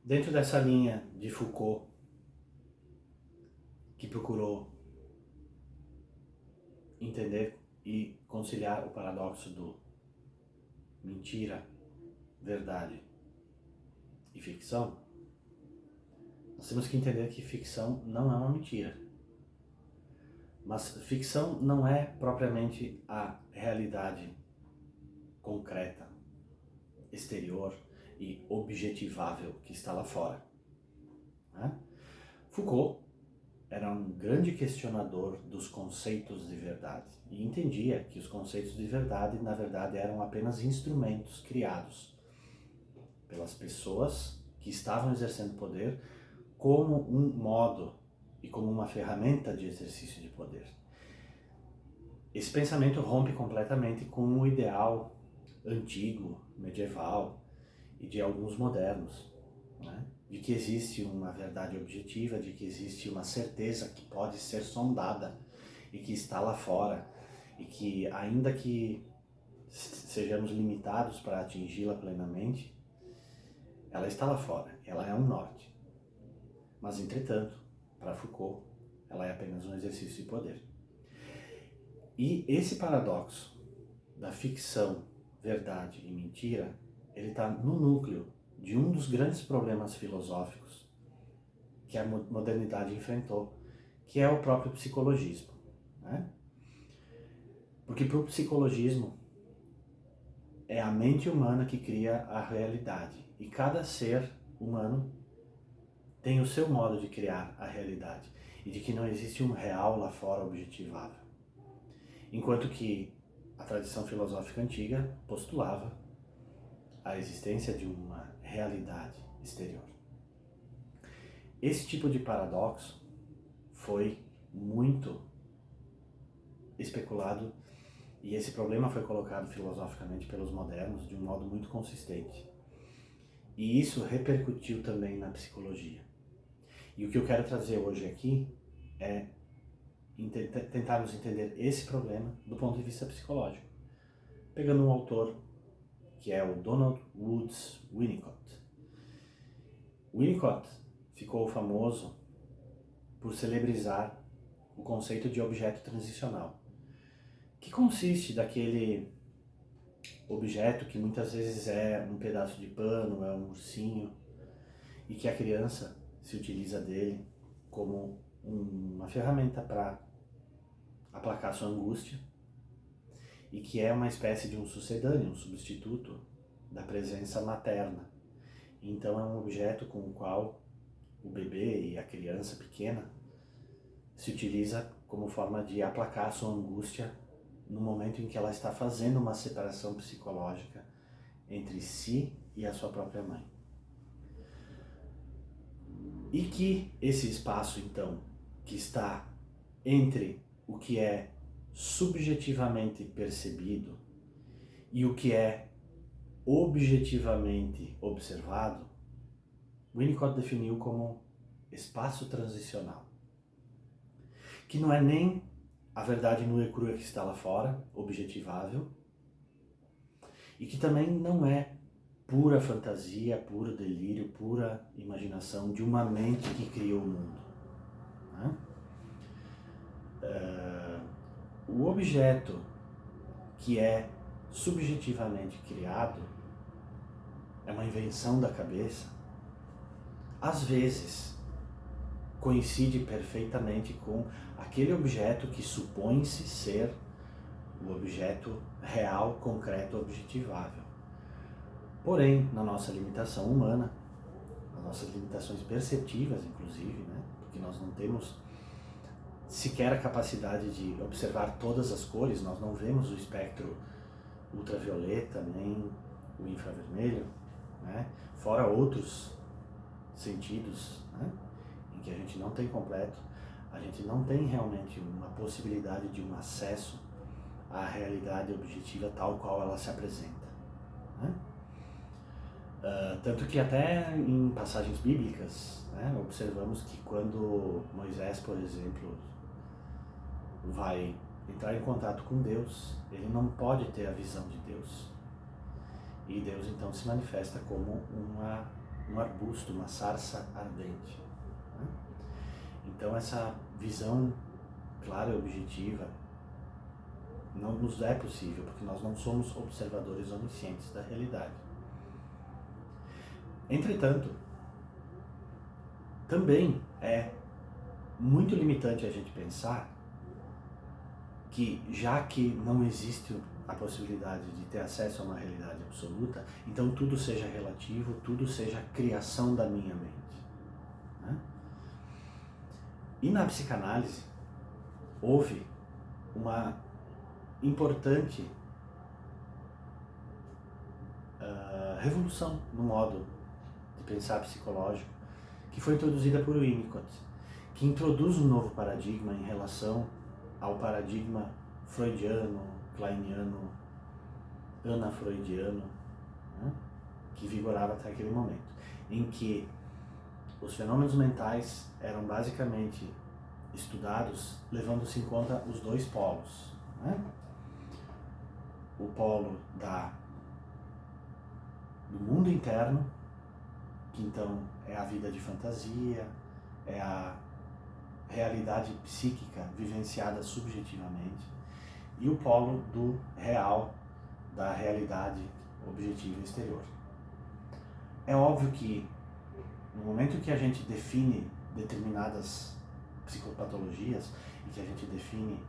Dentro dessa linha de Foucault, que procurou entender e conciliar o paradoxo do mentira, verdade e ficção, nós temos que entender que ficção não é uma mentira. Mas ficção não é propriamente a realidade concreta, exterior e objetivável que está lá fora, né? Foucault era um grande questionador dos conceitos de verdade e entendia que os conceitos de verdade, na verdade, eram apenas instrumentos criados pelas pessoas que estavam exercendo poder como um modo e como uma ferramenta de exercício de poder. Esse pensamento rompe completamente com o ideal antigo, medieval e de alguns modernos, né? De que existe uma verdade objetiva, de que existe uma certeza que pode ser sondada e que está lá fora, e que ainda que sejamos limitados para atingi-la plenamente, ela está lá fora, ela é um norte. Mas, entretanto, para Foucault, ela é apenas um exercício de poder. E esse paradoxo da ficção, verdade e mentira, ele está no núcleo de um dos grandes problemas filosóficos que a modernidade enfrentou, que é o próprio psicologismo, né? Porque para o psicologismo é a mente humana que cria a realidade e cada ser humano tem o seu modo de criar a realidade e de que não existe um real lá fora objetivável. Enquanto que a tradição filosófica antiga postulava a existência de uma realidade exterior. Esse tipo de paradoxo foi muito especulado e esse problema foi colocado filosoficamente pelos modernos de um modo muito consistente. E isso repercutiu também na psicologia. E o que eu quero trazer hoje aqui é tentarmos entender esse problema do ponto de vista psicológico, pegando um autor que é o Donald Woods Winnicott. Winnicott ficou famoso por celebrizar o conceito de objeto transicional, que consiste daquele objeto que muitas vezes é um pedaço de pano, é um ursinho, e que a criança se utiliza dele como uma ferramenta para aplacar sua angústia, e que é uma espécie de um sucedâneo, um substituto da presença materna. Então é um objeto com o qual o bebê e a criança pequena se utiliza como forma de aplacar sua angústia no momento em que ela está fazendo uma separação psicológica entre si e a sua própria mãe. E que esse espaço, então, que está entre o que é subjetivamente percebido e o que é objetivamente observado, Winnicott definiu como espaço transicional, que não é nem a verdade nua e crua que está lá fora, objetivável, e que também não é pura fantasia, puro delírio, pura imaginação de uma mente que criou o mundo, né? O objeto que é subjetivamente criado é uma invenção da cabeça, às vezes coincide perfeitamente com aquele objeto que supõe-se ser o objeto real, concreto, objetivável. Porém, na nossa limitação humana, nas nossas limitações perceptivas, inclusive, né? Porque nós não temos sequer a capacidade de observar todas as cores, nós não vemos o espectro ultravioleta, nem o infravermelho, né? Fora outros sentidos, né? Em que a gente não tem completo, a gente não tem realmente uma possibilidade de um acesso à realidade objetiva tal qual ela se apresenta, né? Tanto que até em passagens bíblicas, né, observamos que quando Moisés, por exemplo, vai entrar em contato com Deus, ele não pode ter a visão de Deus. E Deus então se manifesta como um arbusto, uma sarça ardente. Né? Então essa visão clara e objetiva não nos é possível, porque nós não somos observadores oniscientes da realidade. Entretanto, também é muito limitante a gente pensar que, já que não existe a possibilidade de ter acesso a uma realidade absoluta, então tudo seja relativo, tudo seja criação da minha mente. Né? E na psicanálise houve uma importante revolução no modo de pensar psicológico, que foi introduzida por Winnicott, que introduz um novo paradigma em relação ao paradigma freudiano, kleiniano, ana-freudiano, né, que vigorava até aquele momento, em que os fenômenos mentais eram basicamente estudados levando-se em conta os dois polos, né? O polo do mundo interno, que então é a vida de fantasia, é a realidade psíquica vivenciada subjetivamente, e o polo do real, da realidade objetiva exterior. É óbvio que no momento que a gente define determinadas psicopatologias e que a gente define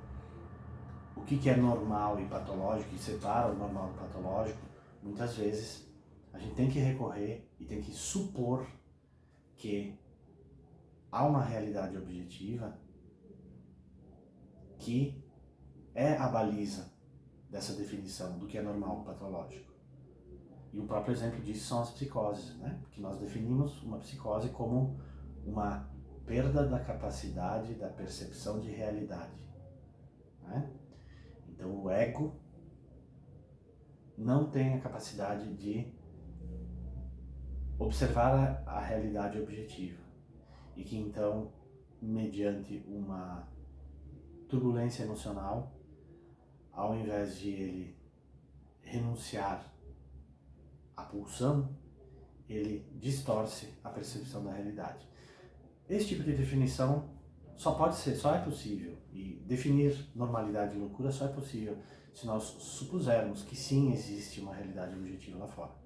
o que é normal e patológico e separa o normal do patológico, muitas vezes a gente tem que recorrer e tem que supor que há uma realidade objetiva que é a baliza dessa definição do que é normal e patológico. E o próprio exemplo disso são as psicoses, né? Que nós definimos uma psicose como uma perda da capacidade da percepção de realidade, né? Então o ego não tem a capacidade de observar a realidade objetiva e que então, mediante uma turbulência emocional, ao invés de ele renunciar à pulsão, ele distorce a percepção da realidade. Esse tipo de definição só é possível, e definir normalidade e loucura só é possível se nós supusermos que sim existe uma realidade objetiva lá fora.